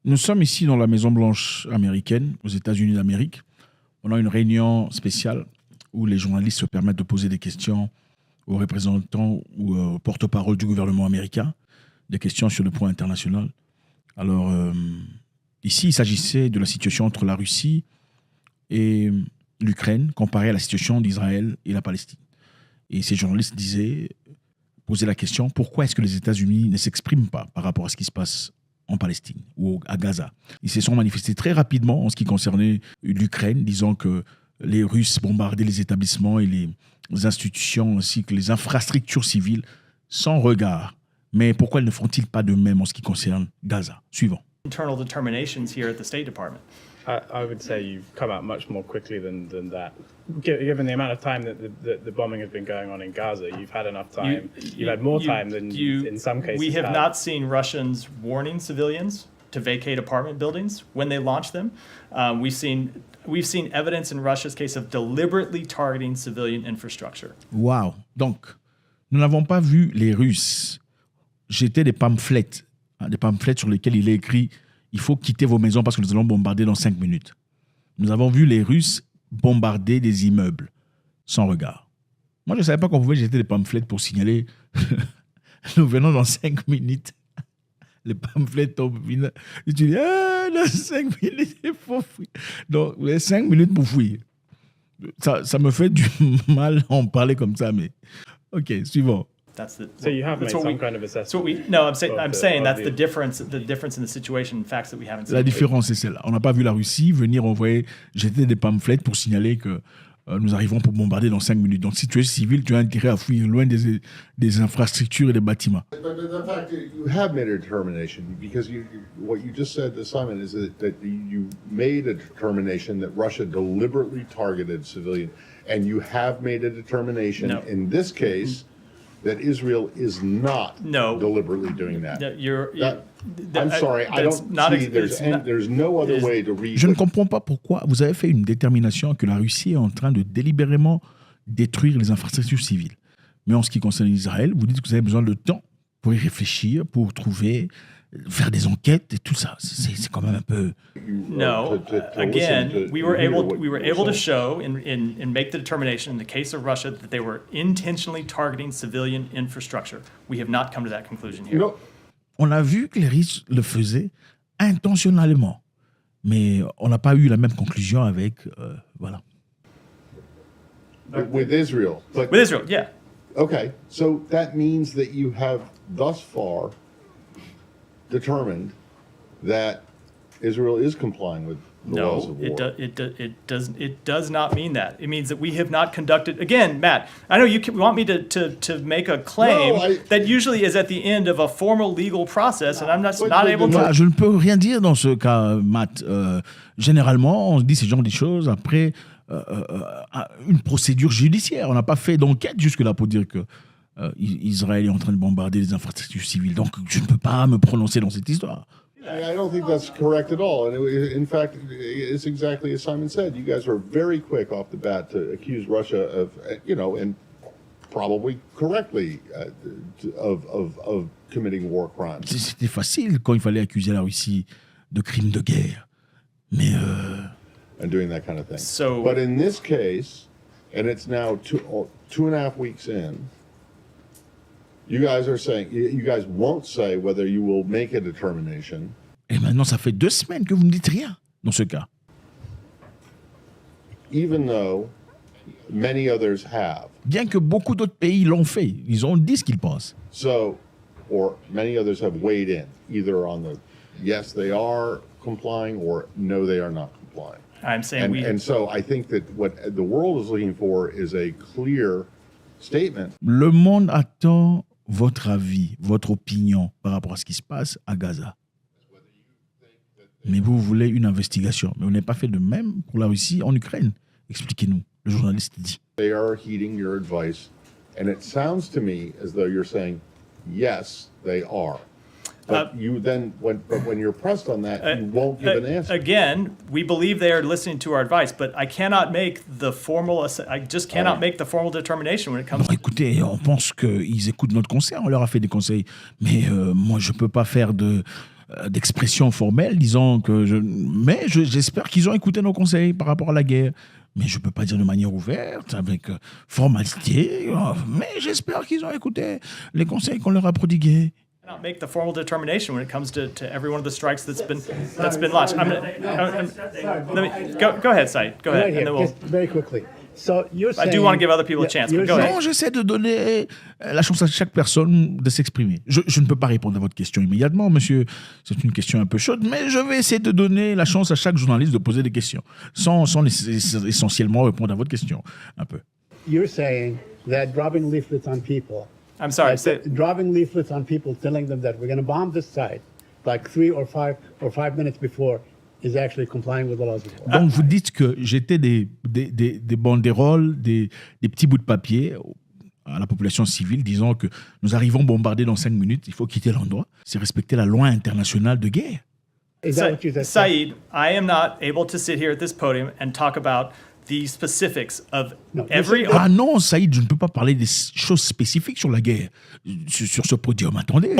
Nous sommes ici dans la Maison-Blanche américaine, aux États-Unis d'Amérique. On a une réunion spéciale où les journalistes se permettent de poser des questions aux représentants ou aux porte-parole du gouvernement américain, des questions sur le point international. Alors, ici, il s'agissait de la situation entre la Russie et l'Ukraine, comparée à la situation d'Israël et la Palestine. Et ces journalistes posaient la question, pourquoi est-ce que les États-Unis ne s'expriment pas par rapport à ce qui se passe en Palestine ou à Gaza? Ils se sont manifestés très rapidement en ce qui concernait l'Ukraine, disant que les Russes bombardaient les établissements et les institutions ainsi que les infrastructures civiles sans regard. Mais pourquoi ne font-ils pas de même en ce qui concerne Gaza? Suivant. Internal determinations here at the State Department. I would say you've come out much more quickly than that. Given the amount of time that the bombing has been going on in Gaza, you've had enough time. You've had more time than in some cases. We have not seen Russians warning civilians to vacate apartment buildings when they launch them. We've seen evidence in Russia's case of deliberately targeting civilian infrastructure. Wow. Donc, nous n'avons pas vu les Russes jeter des pamphlets sur lesquels il est écrit « Il faut quitter vos maisons parce que nous allons bombarder dans 5 minutes ». Nous avons vu les Russes bombarder des immeubles sans regard. Moi, je ne savais pas qu'on pouvait jeter des pamphlets pour signaler « Nous venons dans 5 minutes ». Les pamphlets tombent. Et tu dis « dans 5 minutes, il faut fuir ». Donc, vous avez 5 minutes pour fuir. Ça me fait du mal à en parler comme ça, mais... OK, suivant. So you have made some kind of assessment. I'm saying that's the difference in the situation, facts that we haven't seen. La différence, c'est celle-là. On n'a pas vu la Russie venir jeter des pamphlets pour signaler que nous arrivons pour bombarder dans 5 minutes. Donc, si tu es civil, tu as intérêt à fuir loin des infrastructures et des bâtiments. But the fact that you have made a determination, because what you just said to Simon is that you made a determination that Russia deliberately targeted civilians, and you have made a determination in this case that Israel is not deliberately doing that. I'm sorry, I don't see there's no other way to read. Je ne comprends pas pourquoi vous avez fait une détermination que la Russie est en train de délibérément détruire les infrastructures civiles. Mais en ce qui concerne Israël, vous dites que vous avez besoin de temps pour y réfléchir, pour faire des enquêtes et tout ça. C'est quand même un peu... No. Again, we were able to show and make the determination in the case of Russia that they were intentionally targeting civilian infrastructure. We have not come to that conclusion here. On a vu que les Russes le faisaient intentionnellement, mais on n'a pas eu la même conclusion avec... voilà. With Israel. With Israel, yeah. Okay, so that means that you have thus far determined that Israel is complying with the laws of war. It does not mean that. It means that we have not conducted. Again, Matt, I know you want me to make a claim that usually is at the end of a formal legal process, and I'm not able to. Je ne peux rien dire dans ce cas, Matt. Généralement, on se dit ce genre de choses après une procédure judiciaire. On n'a pas fait d'enquête jusque-là pour dire que Israël est en train de bombarder les infrastructures civiles. Donc, je ne peux pas me prononcer dans cette histoire. I don't think that's correct at all. And in fact, it's exactly as Simon said. You guys were very quick off the bat to accuse Russia of, and probably correctly, of committing war crimes. C'était facile quand il fallait accuser la Russie de crimes de guerre. Mais... and doing that kind of thing. But in this case, and it's now 2.5 weeks in, you guys are saying, you guys won't say whether you will make a determination. Et maintenant, ça fait 2 semaines que vous ne dites rien dans ce cas. Even though many others have. Bien que beaucoup d'autres pays l'ont fait, ils ont dit ce qu'ils pensent. So, or many others have weighed in, either on the yes, they are complying, or no, they are not complying. I'm saying and so I think that what the world is looking for is a clear statement. Le monde attend votre avis, votre opinion par rapport à ce qui se passe à Gaza. Mais vous voulez une investigation. Mais vous n'avez pas fait de même pour la Russie en Ukraine. Expliquez-nous. Le journaliste dit. They are heeding your advice, and it sounds to me as though you're saying, yes, they are. But when you're pressed on that, you won't give an answer. Again, we believe they are listening to our advice, but I cannot make the formal. I just cannot make the formal determination when it comes. Bon, écoutez, on pense qu'ils écoutent notre conseil. On leur a fait des conseils, mais moi, je peux pas faire de d'expression formelle disant que j'espère qu'ils ont écouté nos conseils par rapport à la guerre. Mais je ne peux pas dire de manière ouverte, avec formalité, mais j'espère qu'ils ont écouté les conseils qu'on leur a prodigués. Not make the formal determination when it comes to every one of the strikes that's been launched. Let me go ahead, Said. Go ahead, Right and then here, we'll. just very quickly. So you're I saying, do want to give other people a chance, but go ahead. Non, j'essaie de donner la chance à chaque personne de s'exprimer. Je ne peux pas répondre à votre question immédiatement, monsieur. C'est une question un peu chaude, mais je vais essayer de donner la chance à chaque journaliste de poser des questions, sans essentiellement répondre à votre question, un peu. You're saying that dropping leaflets on people. I'm sorry. Dropping leaflets on people, telling them that we're going to bomb this site, like 3 or 5 minutes before, is actually complying with the laws of war. Donc vous dites que j'étais des banderoles, des petits bouts de papier à la population civile disant que nous arrivons bombarder dans 5 minutes, il faut quitter l'endroit. C'est respecter la loi internationale de guerre. Is that what you said? Said, I am not able to sit here at this podium and talk about the specifics of every. Ah non, Saïd, je ne peux pas parler des choses spécifiques sur la guerre sur ce podium. Attendez.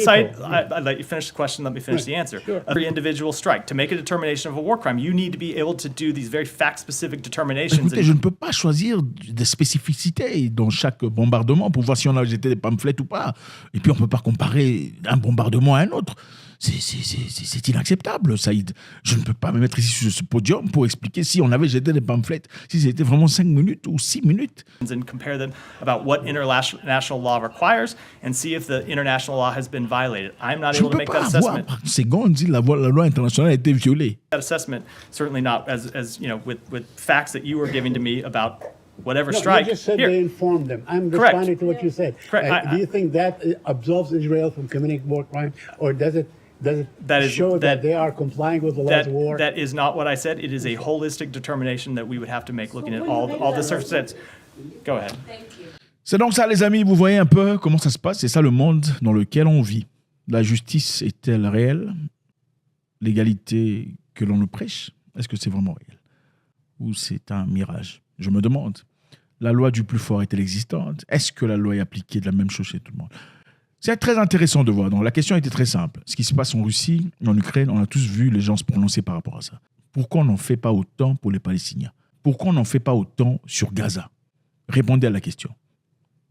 Said, I'd let you finish the question. Let me finish the answer. Sure. Every individual strike, to make a determination of a war crime, you need to be able to do these very fact-specific determinations. Écoutez, je ne peux pas choisir des spécificités dans chaque bombardement pour voir si on a jeté des pamphlets ou pas. Et puis on ne peut pas comparer un bombardement à un autre. C'est inacceptable, Saïd. Je ne peux pas me mettre ici sur ce podium pour expliquer si on avait jeté des pamphlets, si c'était vraiment 5 minutes ou 6 minutes. And compare them about what international law requires and see if the international law has been violated. I'm not able to make that assessment. C'est quand on dit la loi internationale a été violée. That assessment, certainly not as you know, with facts that you were giving to me about whatever No, strike. you just said Here. they informed them. I'm Correct. responding to what you said. Correct. Do you think that absolves Israel from committing war crime, or does it That show that they are complying with the laws of war? That is not what I said. It is a holistic determination that we would have to make looking at all the circumstances. Go ahead. C'est donc ça, les amis. Vous voyez un peu comment ça se passe. C'est ça le monde dans lequel on vit. La justice est-elle réelle? L'égalité que l'on nous prêche, est-ce que c'est vraiment réel? Ou c'est un mirage? Je me demande. La loi du plus fort est-elle existante? Est-ce que la loi est appliquée de la même chose chez tout le monde? C'est très intéressant de voir. Donc, la question était très simple. Ce qui se passe en Russie, en Ukraine, on a tous vu les gens se prononcer par rapport à ça. Pourquoi on n'en fait pas autant pour les Palestiniens? Pourquoi on n'en fait pas autant sur Gaza? Répondez à la question.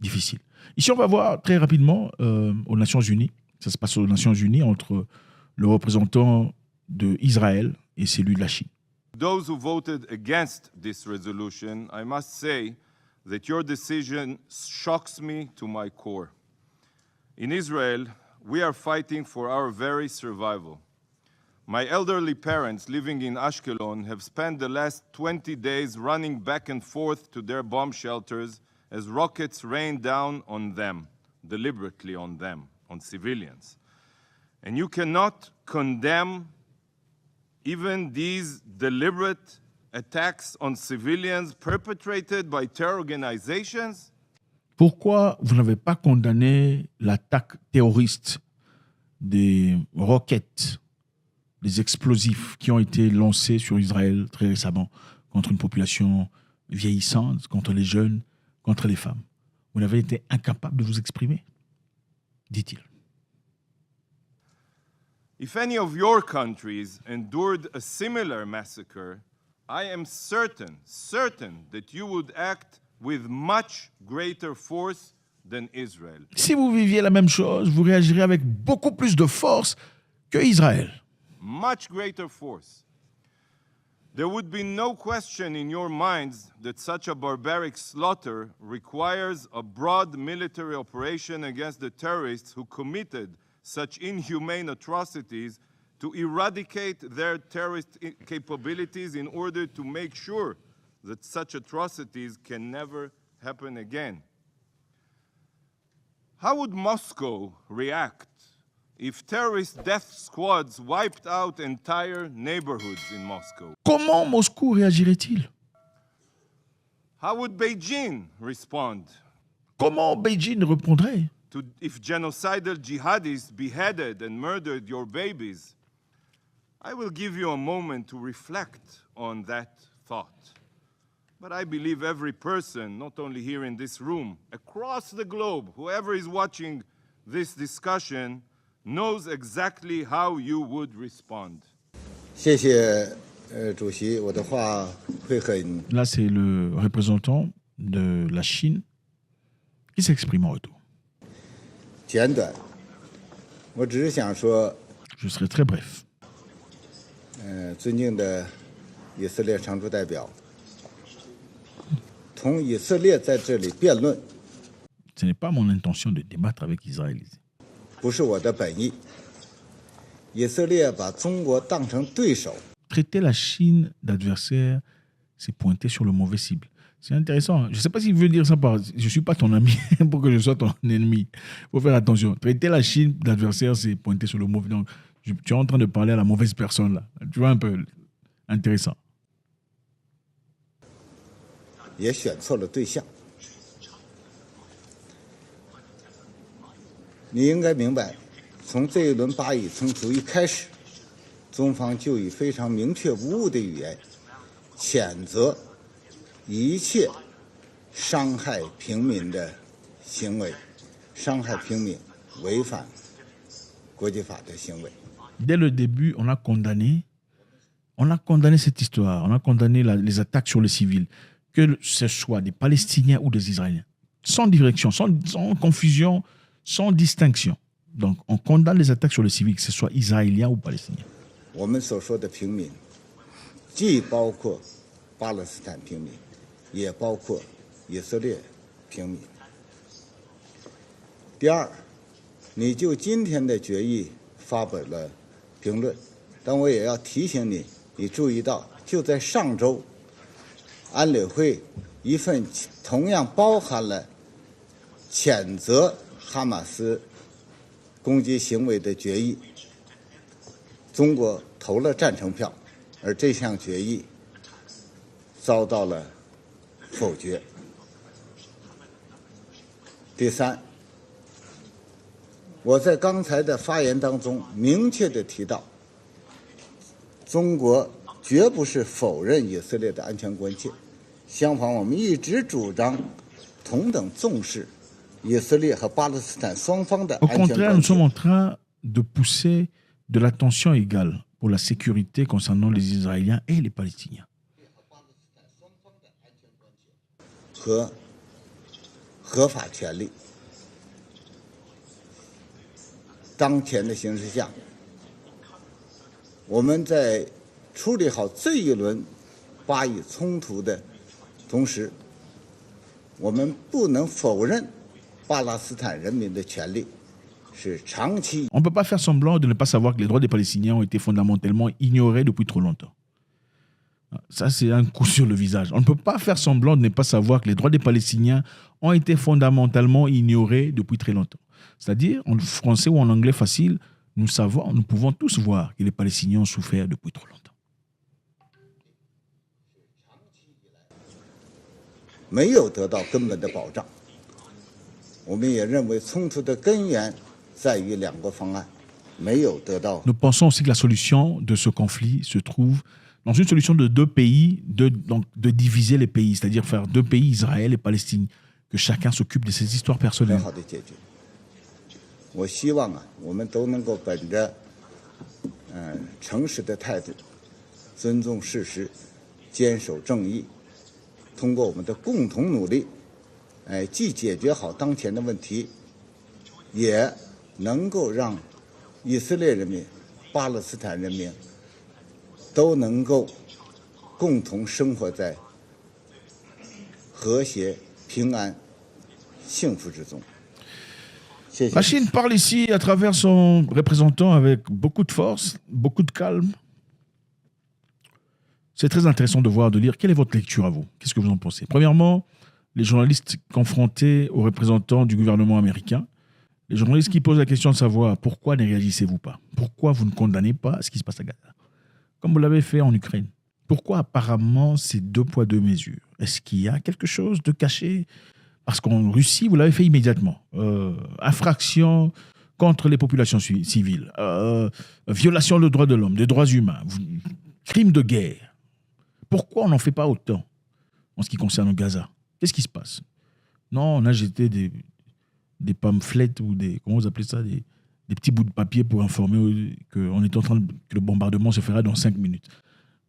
Difficile. Ici, on va voir très rapidement aux Nations Unies. Ça se passe aux Nations Unies entre le représentant d'Israël et celui de la Chine. Those who voted against this resolution, I must say that your decision shocks me to my core. In Israel, we are fighting for our very survival. My elderly parents living in Ashkelon have spent the last 20 days running back and forth to their bomb shelters as rockets rain down on them, deliberately on them, on civilians. And you cannot condemn even these deliberate attacks on civilians perpetrated by terror organizations? Pourquoi vous n'avez pas condamné l'attaque terroriste des roquettes, des explosifs qui ont été lancés sur Israël très récemment contre une population vieillissante, contre les jeunes, contre les femmes? Vous n'avez été incapable de vous exprimer, dit-il. If any of your countries endured a similar massacre, I am certain that you would act with much greater force than Israel. Si vous viviez la même chose, vous réagirez avec beaucoup plus de force que Israël. Much greater force. There would be no question in your minds that such a barbaric slaughter requires a broad military operation against the terrorists who committed such inhumane atrocities, to eradicate their terrorist capabilities in order to make sure that such atrocities can never happen again. How would Moscow react if terrorist death squads wiped out entire neighborhoods in Moscow? Comment Moscou réagirait-il? How would Beijing respond? Comment Beijing répondrait? If genocidal jihadis beheaded and murdered your babies? I will give you a moment to reflect on that thought. But I believe every person, not only here in this room, across the globe, whoever is watching this discussion, knows exactly how you would respond. 谢谢主席，我的话会很 Là, c'est le représentant de la Chine qui s'exprime en retour. 简短，我只是想说， Je serai très bref. 尊敬的以色列常驻代表，同以色列在这里辩论， Ce n'est pas mon intention de débattre avec Israël. 不是我的本意。以色列把中国当成对手， Traiter la Chine d'adversaire, c'est pointer sur le mauvais cible. C'est intéressant. Je ne sais pas s'il veut dire ça par je ne suis pas ton ami pour que je sois ton ennemi. Il faut faire attention. Traiter la Chine d'adversaire, c'est pointer sur le mauvais. Donc, tu es en train de parler à la mauvaise personne là. Tu vois un peu intéressant. 也选错了对象。你应该明白，从这一轮巴以冲突一开始，中方就以非常明确无误的语言谴责一切伤害平民的行为，伤害平民、违反国际法的行为。 Dès le début, on a condamné cette histoire. On a condamné les attaques sur les civils, que ce soit des Palestiniens ou des Israéliens, sans direction, sans confusion, sans distinction. Donc, on condamne les attaques sur les civils, que ce soit israéliens ou palestiniens. 我们所说的平民，既包括巴勒斯坦平民，也包括以色列平民。第二，你就今天的决议发表了评论，但我也要提醒你，你注意到，就在上周，安理会一份同样包含了谴责哈马斯攻击行为的决议，中国投了赞成票，而这项决议遭到了否决。第三，我在刚才的发言当中明确地提到，中国绝不是否认以色列的安全关切，相反，我们一直主张同等重视以色列和巴勒斯坦双方的 Au 安全 contraire, 关 nous sommes 切。 en train de pousser de l'attention égale pour la sécurité concernant les Israéliens et les Palestiniens. 和合法权利。当前的形势下，我们在处理好这一轮巴以冲突的同时，我们不能否认巴勒斯坦人民的权利是长期。 On ne peut pas faire semblant de ne pas savoir que les droits des Palestiniens ont été fondamentalement ignorés depuis trop longtemps. Ça, c'est un coup sur le visage. On ne peut pas faire semblant de ne pas savoir que les droits des Palestiniens ont été fondamentalement ignorés depuis très longtemps. C'est-à-dire, en français ou en anglais facile, nous pouvons tous voir que les Palestiniens ont souffert depuis trop longtemps. 没有得到根本的保障。我们也认为冲突的根源在于两国方案没有得到。 Nous pensons aussi que la solution de ce conflit se trouve dans une solution de deux pays, de diviser les pays, c'est-à-dire faire deux pays, Israël et Palestine, que chacun s'occupe de ses histoires 很 personnelles. 好的解决。我希望我们都能够本着诚实的态度，尊重事实，坚守正义，通过我们的共同努力，既解决好当前的问题，也能够让以色列人民、巴勒斯坦人民都能够共同生活在和谐、平安、幸福之中。 La Chine parle ici à travers son représentant avec beaucoup de force, beaucoup de calme. C'est très intéressant de voir, de lire. Quelle est votre lecture à vous? Qu'est-ce que vous en pensez? Premièrement, les journalistes confrontés aux représentants du gouvernement américain, les journalistes qui posent la question de savoir pourquoi ne réagissez-vous pas? Pourquoi vous ne condamnez pas ce qui se passe à Gaza? Comme vous l'avez fait en Ukraine. Pourquoi apparemment ces deux poids, deux mesures? Est-ce qu'il y a quelque chose de caché? Parce qu'en Russie, vous l'avez fait immédiatement. Infraction contre les populations civiles, violation des droits de l'homme, des droits humains, crimes de guerre. Pourquoi on n'en fait pas autant en ce qui concerne Gaza? Qu'est-ce qui se passe? Non, on a jeté des pamphlets ou des... Comment vous appelez ça? des petits bouts de papier pour informer que le bombardement se fera dans 5 minutes.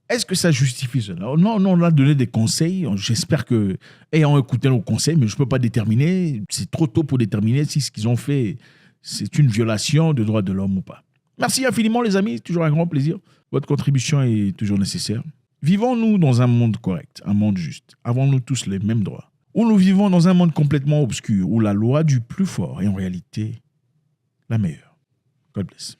Est-ce que ça justifie cela? Non, on a donné des conseils. J'espère que, ayant écouté nos conseils, mais je ne peux pas déterminer, c'est trop tôt pour déterminer si ce qu'ils ont fait, c'est une violation des droits de l'homme ou pas. Merci infiniment, les amis. Toujours un grand plaisir. Votre contribution est toujours nécessaire. Vivons-nous dans un monde correct, un monde juste? Avons-nous tous les mêmes droits? Ou nous vivons dans un monde complètement obscur, où la loi du plus fort est en réalité la meilleure? God bless.